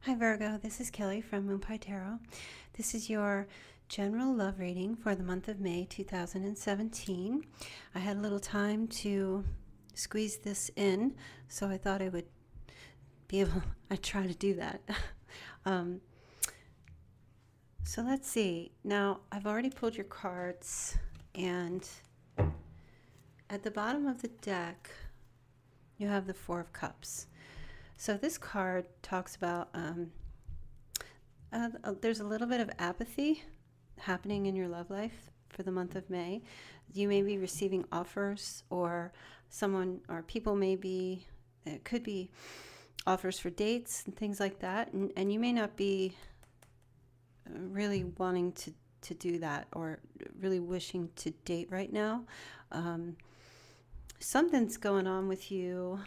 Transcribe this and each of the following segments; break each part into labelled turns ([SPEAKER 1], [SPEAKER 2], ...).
[SPEAKER 1] Hi Virgo, this is Kelly from Moon Pie Tarot. This is your general love reading for the month of May 2017. I had a little time to squeeze this in, so I thought I would be able, I'd try to do that. So let's see. Now, I've already pulled your cards, and at the bottom of the deck, you have the Four of Cups. So this card talks about there's a little bit of apathy happening in your love life for the month of May. You may be receiving offers, or someone or people may be, it could be offers for dates and things like that, and you may not be really wanting to do that or really wishing to date right now. Something's going on with you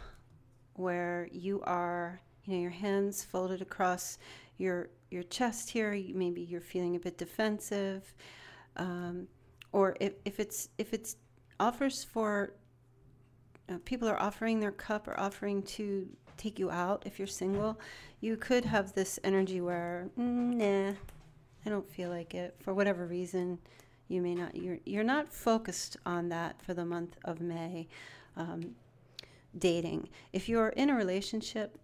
[SPEAKER 1] where you are, your hands folded across your chest here. Maybe you're feeling a bit defensive, or if it's offers for people are offering their cup or offering to take you out. If you're single, you could have this energy where nah, I don't feel like it for whatever reason. You may not. You're not focused on that for the month of May. Dating. If you're in a relationship,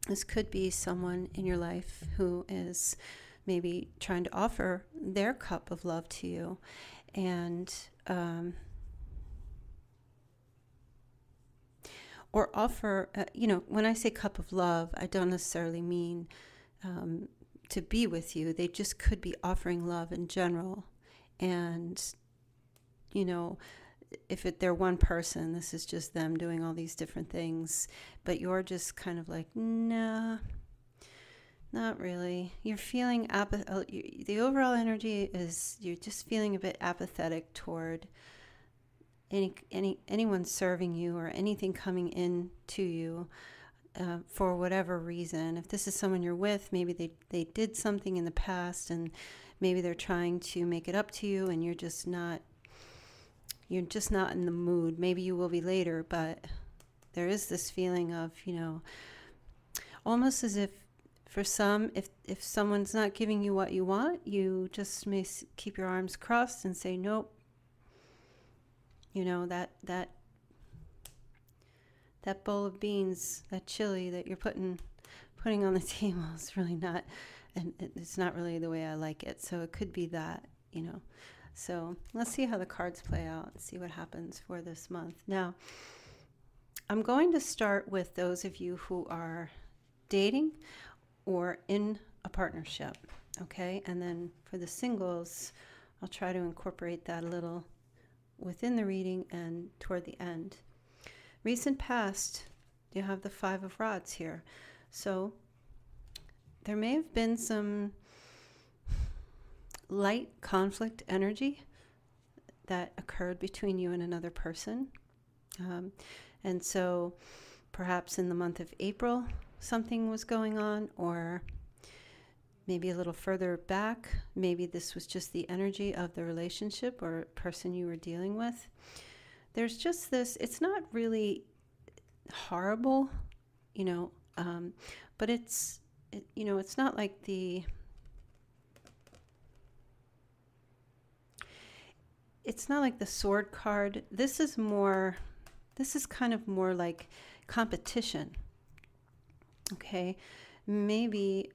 [SPEAKER 1] this could be someone in your life who is maybe trying to offer their cup of love to you. And or offer, when I say cup of love, I don't necessarily mean to be with you. They just could be offering love in general. And, if they're one person, this is just them doing all these different things, but you're just kind of like, nah, not really. You're feeling the overall energy is you're just feeling a bit apathetic toward anyone serving you or anything coming in to you for whatever reason. If this is someone you're with, maybe they did something in the past and maybe they're trying to make it up to you, and you're just not in the mood. Maybe you will be later, but there is this feeling of, almost as if for some, if someone's not giving you what you want, you just may keep your arms crossed and say, nope. That bowl of beans, that chili that you're putting on the table is really not, and it's not really the way I like it. So it could be that, So let's see how the cards play out and see what happens for this month. Now, I'm going to start with those of you who are dating or in a partnership, okay? And then for the singles, I'll try to incorporate that a little within the reading and toward the end. Recent past, you have the Five of Rods here. So there may have been some light conflict energy that occurred between you and another person. And so perhaps in the month of April, something was going on, or maybe a little further back, maybe this was just the energy of the relationship or person you were dealing with. There's just this, it's not really horrible, but it's not like it's not like the Sword card. This is kind of more like competition. Okay, maybe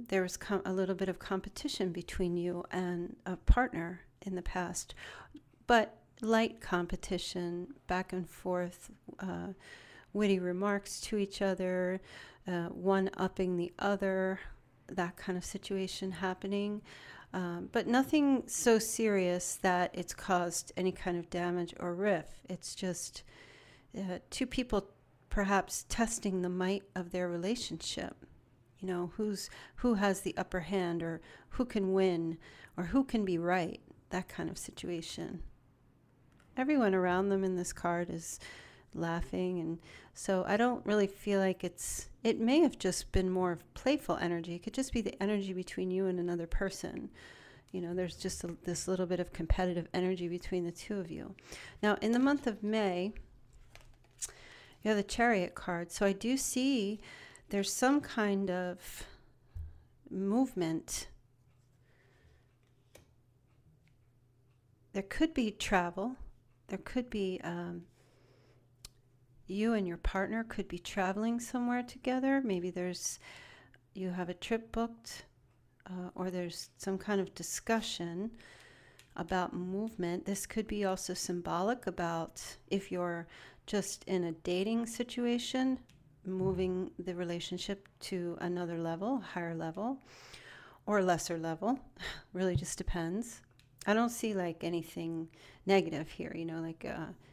[SPEAKER 1] there was a little bit of competition between you and a partner in the past, but light competition, back and forth, witty remarks to each other, one-upping the other, that kind of situation happening. But nothing so serious that it's caused any kind of damage or rift. It's just two people perhaps testing the might of their relationship. Who has the upper hand, or who can win, or who can be right, that kind of situation. Everyone around them in this card is laughing, and so I don't really feel like it may have just been more of playful energy. It could just be the energy between you and another person. There's just this little bit of competitive energy between the two of you. Now, in the month of May, you have the Chariot card. So I do see there's some kind of movement. There could be travel. There could be you and your partner could be traveling somewhere together. Maybe you have a trip booked, or there's some kind of discussion about movement. This could be also symbolic about if you're just in a dating situation, moving the relationship to another level, higher level, or lesser level. Really just depends. I don't see like anything negative here, like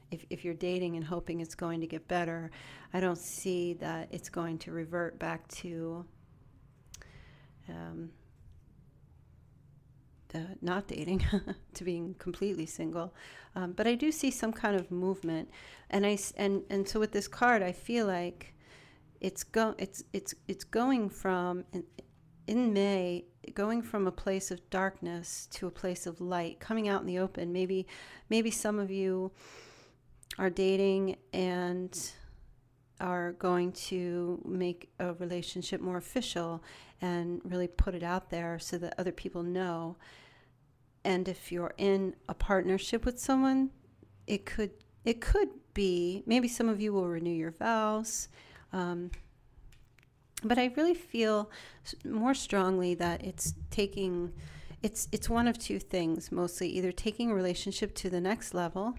[SPEAKER 1] if you're dating and hoping it's going to get better, I don't see that it's going to revert back to not dating, to being completely single. But I do see some kind of movement, and so with this card, I feel like it's going from in May, going from a place of darkness to a place of light, coming out in the open. Maybe some of you are dating and are going to make a relationship more official and really put it out there so that other people know. And if you're in a partnership with someone, it could be, maybe some of you will renew your vows. But I really feel more strongly that it's one of two things, mostly either taking a relationship to the next level,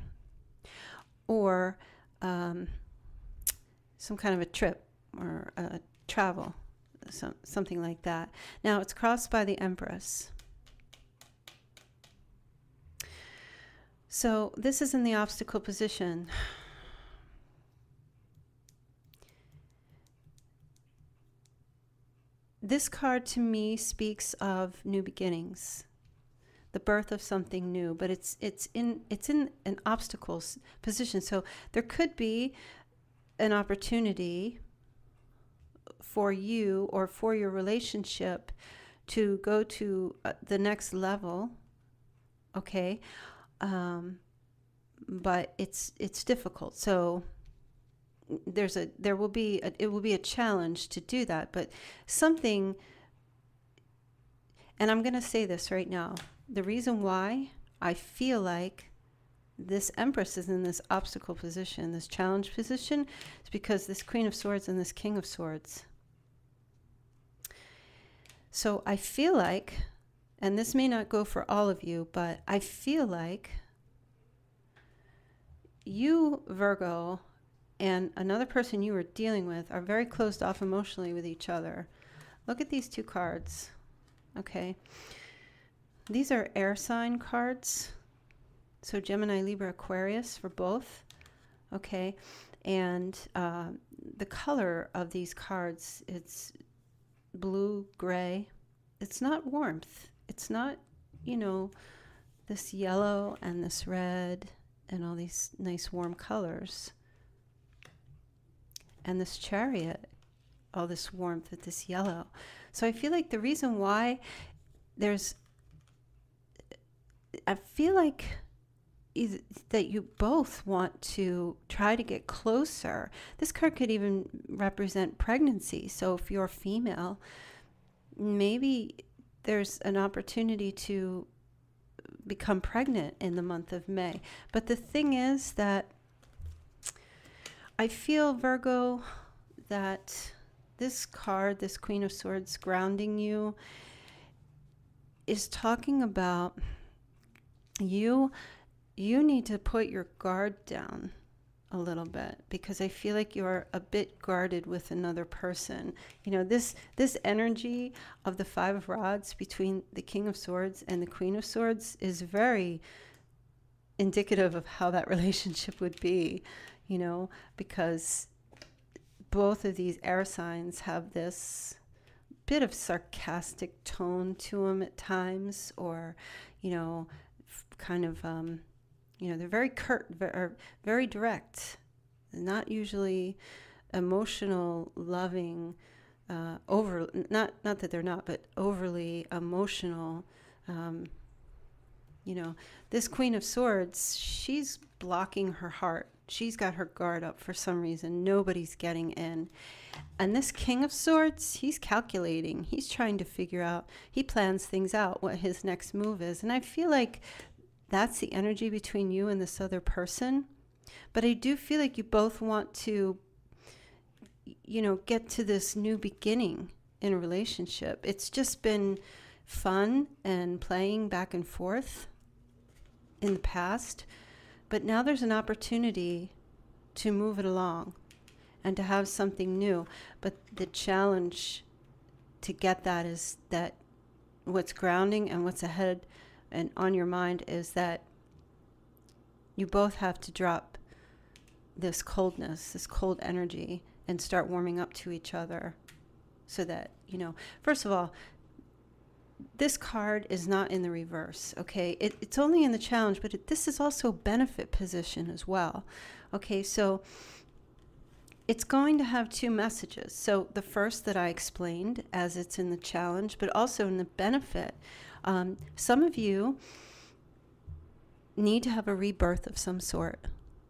[SPEAKER 1] or some kind of a trip or a travel, something like that. Now it's crossed by the Empress. So this is in the obstacle position. This card to me speaks of new beginnings, the birth of something new, but it's in an obstacles position. So there could be an opportunity for you or for your relationship to go to the next level, okay? But it's difficult. So it will be a challenge to do that, but something, and I'm going to say this right now, the reason why I feel like this Empress is in this obstacle position, this challenge position, is because this Queen of Swords and this King of Swords. So I feel like, and this may not go for all of you, but I feel like you, Virgo, and another person you are dealing with are very closed off emotionally with each other. Look at these two cards, okay? These are air sign cards. So Gemini, Libra, Aquarius for both, okay? And the color of these cards, it's blue, gray. It's not warmth. It's not, this yellow and this red and all these nice warm colors. And this Chariot, all this warmth with this yellow. So I feel like the reason why I feel like that you both want to try to get closer. This card could even represent pregnancy. So if you're female, maybe there's an opportunity to become pregnant in the month of May. But the thing is that I feel, Virgo, that this card, this Queen of Swords grounding you, is talking about you need to put your guard down a little bit, because I feel like you're a bit guarded with another person. This energy of the Five of Rods between the King of Swords and the Queen of Swords is very indicative of how that relationship would be, because both of these air signs have this bit of sarcastic tone to them at times, or, kind of, they're very curt, very direct, not usually emotional, loving, not that they're not, but overly emotional. This Queen of Swords, she's blocking her heart. She's got her guard up for some reason. Nobody's getting in. And this King of Swords, he's calculating. He's trying to figure out, he plans things out, what his next move is. And I feel like that's the energy between you and this other person. But I do feel like you both want to, you know, get to this new beginning in a relationship. It's just been fun and playing back and forth in the past. But now there's an opportunity to move it along and to have something new. But the challenge to get that is that what's grounding and what's ahead and on your mind is that you both have to drop this coldness, this cold energy, and start warming up to each other so that, you know, first of all, this card is not in the reverse, okay? It's only in the challenge, but this is also a benefit position as well, okay? So it's going to have two messages. So the first that I explained as it's in the challenge, but also in the benefit. Some of you need to have a rebirth of some sort.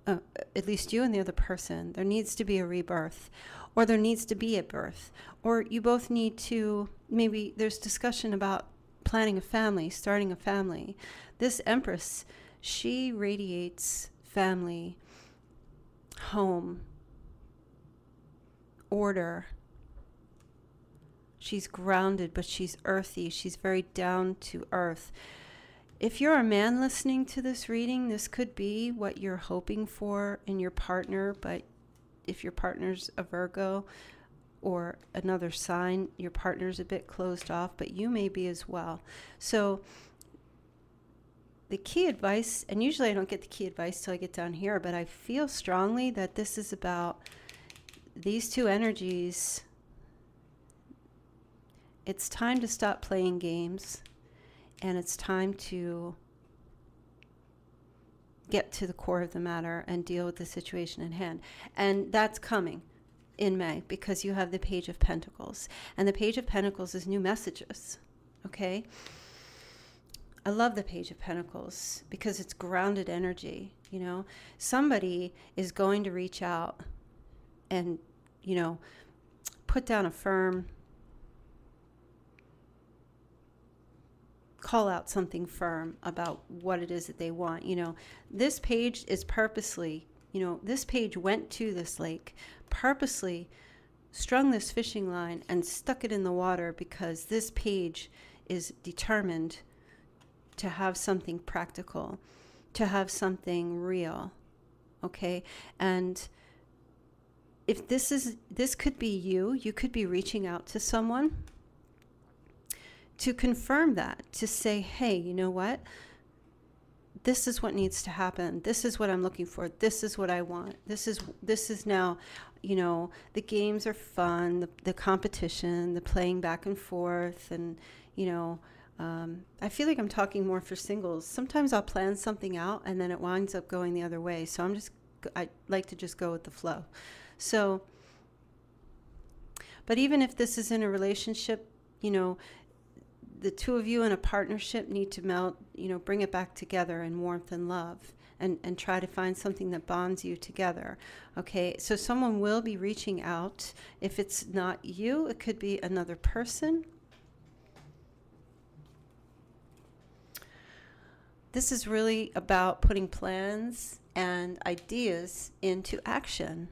[SPEAKER 1] At least you and the other person. There needs to be a rebirth, or there needs to be a birth, or you both need to, maybe there's discussion about planning a family, starting a family. This Empress, she radiates family, home, order. She's grounded, but she's earthy. She's very down to earth. If you're a man listening to this reading, this could be what you're hoping for in your partner, but if your partner's a Virgo or another sign, your partner's a bit closed off, but you may be as well. So the key advice, and usually I don't get the key advice till I get down here, but I feel strongly that this is about these two energies. It's time to stop playing games. And it's time to get to the core of the matter and deal with the situation in hand. And that's coming in May because you have the Page of Pentacles. And the Page of Pentacles is new messages, okay? I love the Page of Pentacles because it's grounded energy, you know? Somebody is going to reach out and, you know, put down a firm, call out something firm about what it is that they want. You know, this page is purposely, you know, this page went to this lake, purposely strung this fishing line and stuck it in the water because this page is determined to have something practical, to have something real, okay? And if this could be you could be reaching out to someone to confirm that, to say, hey, you know what? This is what needs to happen. This is what I'm looking for. This is what I want. This is now, you know, the games are fun, the competition, the playing back and forth. And, you know, I feel like I'm talking more for singles. Sometimes I'll plan something out and then it winds up going the other way. So I like to just go with the flow. So, but even if this is in a relationship, you know, the two of you in a partnership need to melt, you know, bring it back together in warmth and love and try to find something that bonds you together. Okay, so someone will be reaching out. If it's not you, it could be another person. This is really about putting plans and ideas into action.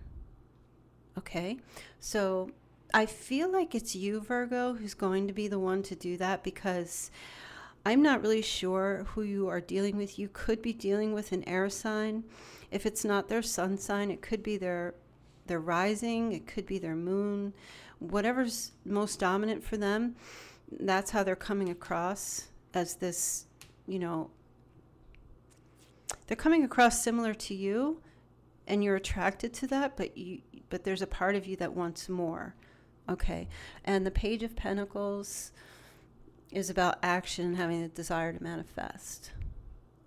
[SPEAKER 1] Okay, so I feel like it's you, Virgo, who's going to be the one to do that because I'm not really sure who you are dealing with. You could be dealing with an air sign. If it's not their sun sign, it could be their rising, it could be their moon. Whatever's most dominant for them, that's how they're coming across as this, you know, they're coming across similar to you and you're attracted to that, but there's a part of you that wants more. Okay, and the Page of Pentacles is about action, having the desire to manifest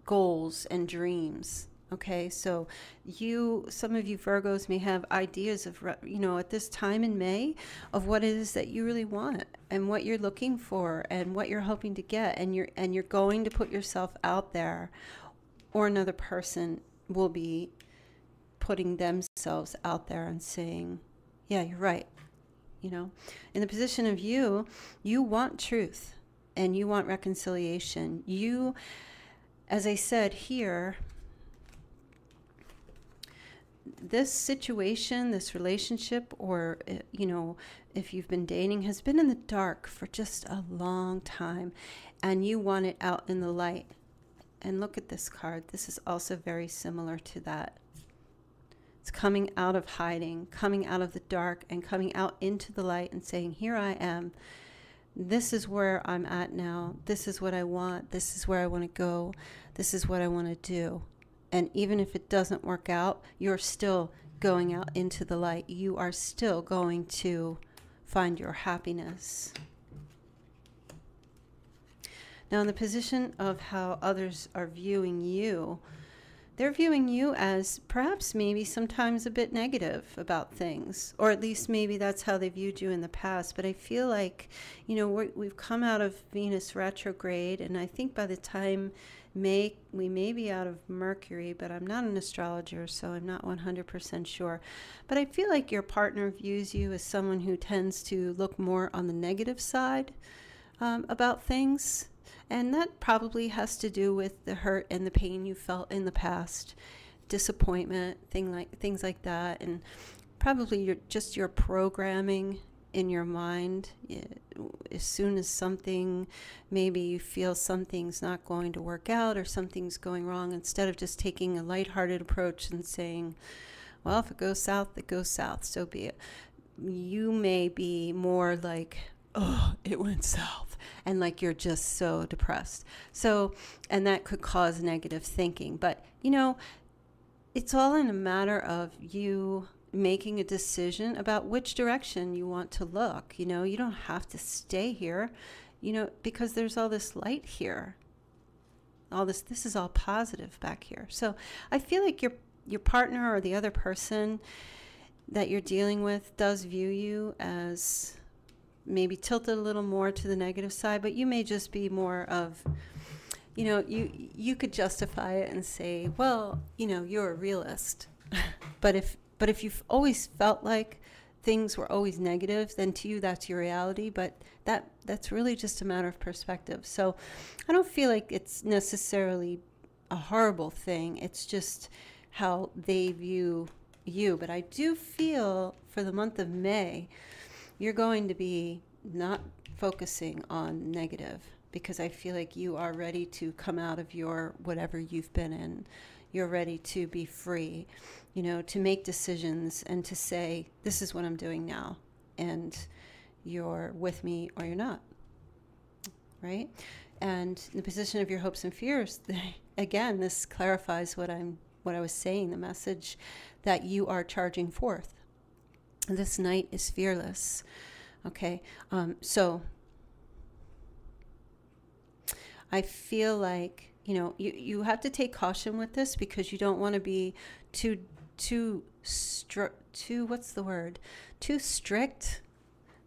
[SPEAKER 1] goals and dreams. Okay, so some of you Virgos may have ideas of, you know, at this time in May of what it is that you really want and what you're looking for and what you're hoping to get, and you're going to put yourself out there, or another person will be putting themselves out there and saying, yeah, you're right. You know, in the position of you want truth and you want reconciliation. You, as I said here, this situation, this relationship, or, you know, if you've been dating, has been in the dark for just a long time, and you want it out in the light. And look at this card. This is also very similar to that. It's coming out of hiding, coming out of the dark, and coming out into the light and saying, here I am. This is where I'm at now. This is what I want. This is where I want to go. This is what I want to do. And even if it doesn't work out, you're still going out into the light. You are still going to find your happiness. Now, in the position of how others are viewing you, they're viewing you as perhaps maybe sometimes a bit negative about things, or at least maybe that's how they viewed you in the past. But I feel like, you know, we've come out of Venus retrograde, and I think by the time we may be out of Mercury, but I'm not an astrologer, so I'm not 100% sure. But I feel like your partner views you as someone who tends to look more on the negative side about things. And that probably has to do with the hurt and the pain you felt in the past, disappointment, things like that, and probably your programming in your mind. As soon as something, maybe you feel something's not going to work out or something's going wrong, instead of just taking a lighthearted approach and saying, well, if it goes south, it goes south, so be it. You may be more like, oh, it went south, and like you're just so depressed. So, and that could cause negative thinking. But, you know, it's all in a matter of you making a decision about which direction you want to look. You know, you don't have to stay here, you know, because there's all this light here. This is all positive back here. So I feel like your partner or the other person that you're dealing with does view you as maybe tilted a little more to the negative side, but you may just be more of, you know, you could justify it and say, well, you know, you're a realist. But if you've always felt like things were always negative, then to you that's your reality. But that's really just a matter of perspective. So I don't feel like it's necessarily a horrible thing. It's just how they view you. But I do feel for the month of May, you're going to be not focusing on negative, because I feel like you are ready to come out of your whatever you've been in. You're ready to be free, you know, to make decisions and to say, this is what I'm doing now, and you're with me or you're not, right? And in the position of your hopes and fears, again, this clarifies what I was saying, the message that you are charging forth. This knight is fearless. Okay, so I feel like, you know, you have to take caution with this, because you don't want to be too strict,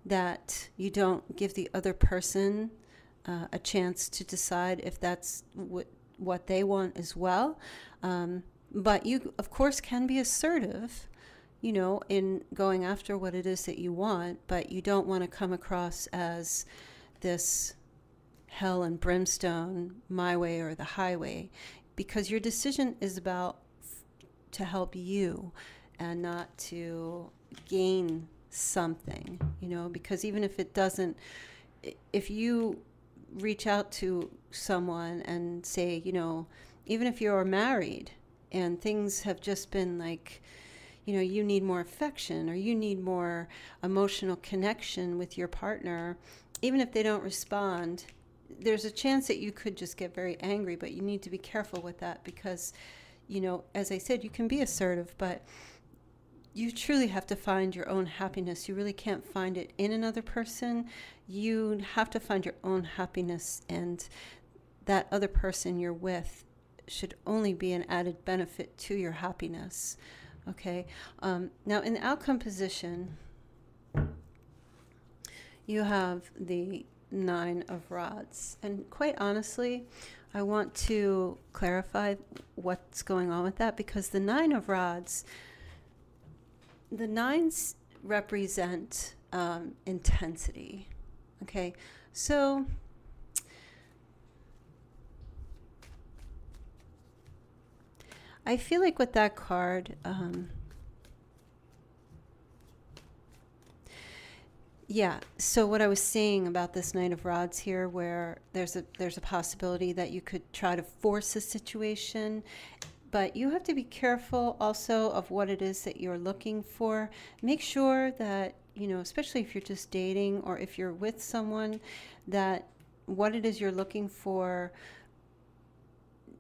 [SPEAKER 1] that you don't give the other person a chance to decide if that's what they want as well. But you, of course, can be assertive, you know, in going after what it is that you want, but you don't want to come across as this hell and brimstone, my way or the highway, because your decision is about to help you and not to gain something, you know, because even if it doesn't, if you reach out to someone and say, you know, even if you're married and things have just been like, you know, you need more affection or you need more emotional connection with your partner, even if they don't respond, there's a chance that you could just get very angry. But you need to be careful with that, because, you know, as I said, you can be assertive, but you truly have to find your own happiness. You really can't find it in another person. You have to find your own happiness, and that other person you're with should only be an added benefit to your happiness. Okay. Now, in the outcome position, you have the 9 of Rods. And quite honestly, I want to clarify what's going on with that, because the 9 of Rods The nines represent intensity. Okay, so I feel like with that card, yeah. So what I was saying about this Knight of Rods here, where there's a possibility that you could try to force a situation, but you have to be careful also of what it is that you're looking for. Make sure that, you know, especially if you're just dating or if you're with someone, that what it is you're looking for,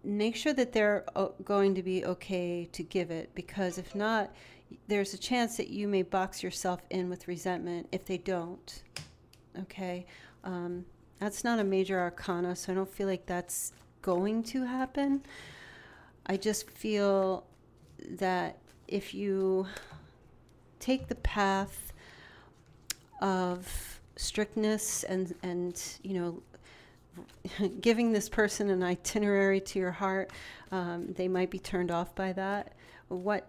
[SPEAKER 1] make sure that they're going to be okay to give it, because if not, there's a chance that you may box yourself in with resentment if they don't. Okay, that's not a major arcana, so I don't feel like that's going to happen. I just feel that if you take the path of strictness and you know, giving this person an itinerary to your heart, they might be turned off by that. What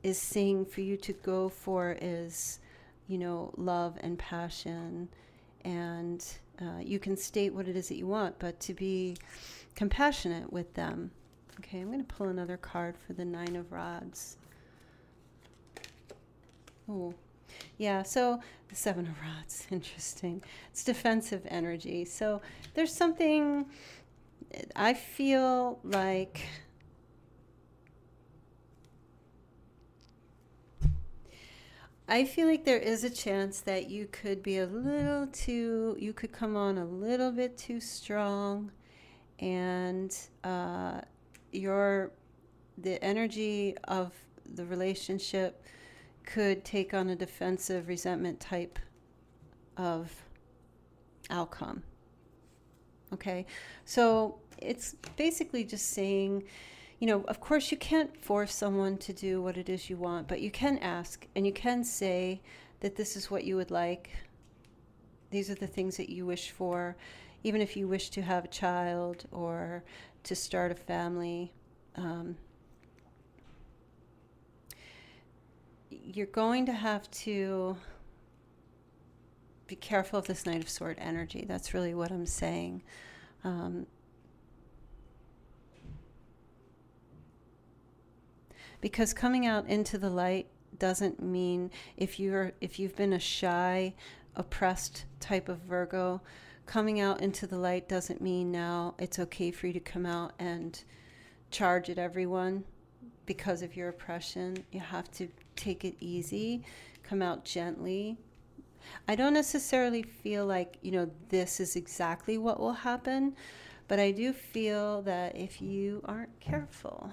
[SPEAKER 1] is saying for you to go for is, you know, love and passion, and you can state what it is that you want, but to be compassionate with them. Okay, I'm going to pull another card for the Nine of Rods. Oh, yeah, so the Seven of Rods, interesting. It's defensive energy. So there's something, I feel like, there is a chance that you could be a little too, you could come on a little bit too strong, and the energy of the relationship could take on a defensive resentment type of outcome. Okay, so it's basically just saying, you know, of course you can't force someone to do what it is you want, but you can ask and you can say that this is what you would like. These are the things that you wish for, even if you wish to have a child or to start a family. You're going to have to be careful of this Knight of Sword energy. That's really what I'm saying. Because coming out into the light doesn't mean, if you've been a shy, oppressed type of Virgo, coming out into the light doesn't mean now it's okay for you to come out and charge at everyone because of your oppression. You have to take it easy, come out gently. I don't necessarily feel like, you know, this is exactly what will happen, but I do feel that if you aren't careful,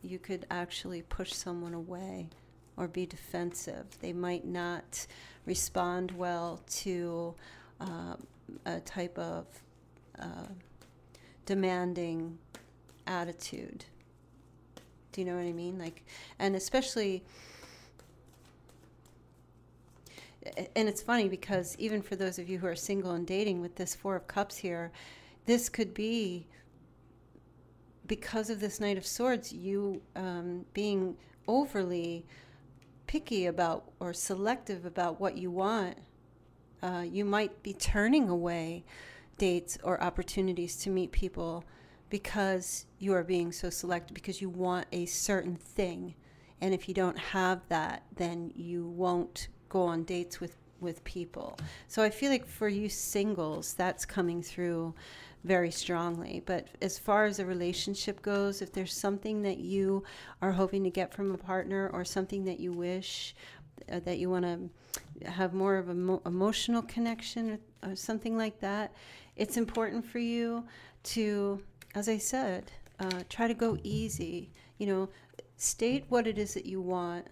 [SPEAKER 1] you could actually push someone away or be defensive. They might not respond well to a type of demanding attitude. Do you know what I mean? Like, and especially, and it's funny because even for those of you who are single and dating, with this Four of Cups here, this could be, because of this Knight of Swords, you being overly picky about or selective about what you want. You might be turning away dates or opportunities to meet people because you are being so selective, because you want a certain thing. And if you don't have that, then you won't go on dates with people. So I feel like for you singles, that's coming through very strongly. But as far as a relationship goes, if there's something that you are hoping to get from a partner, or something that you wish that you want to have more of an emotional connection or something like that, it's important for you to, as I said, try to go easy. You know, state what it is that you want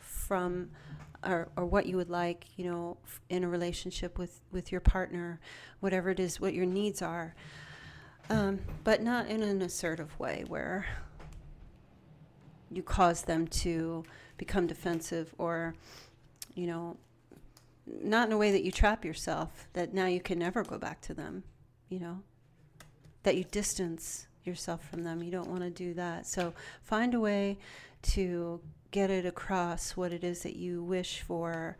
[SPEAKER 1] from, or what you would like, you know, in a relationship with your partner, whatever it is, what your needs are, but not in an assertive way where you cause them to become defensive, or, you know, not in a way that you trap yourself, that now you can never go back to them, you know, that you distance yourself from them. You don't want to do that. So find a way to get it across what it is that you wish for,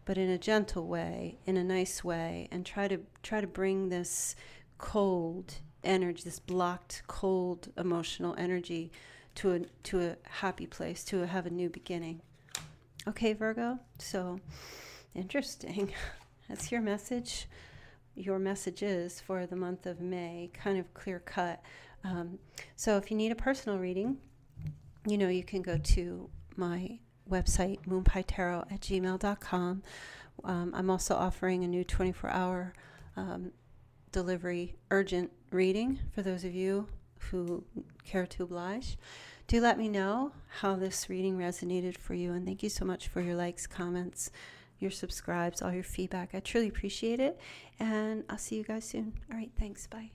[SPEAKER 1] but in a gentle way, in a nice way, and try to bring this cold energy, this blocked, cold, emotional energy to a happy place, to have a new beginning. Okay, Virgo? So, interesting. That's your message. Your messages for the month of May, kind of clear cut. So if you need a personal reading, you know, you can go to my website, moonpietarot@gmail.com. I'm also offering a new 24-hour delivery urgent reading for those of you who care to oblige. Do let me know how this reading resonated for you, and thank you so much for your likes, comments, your subscribes, all your feedback. I truly appreciate it, and I'll see you guys soon. All right, thanks. Bye.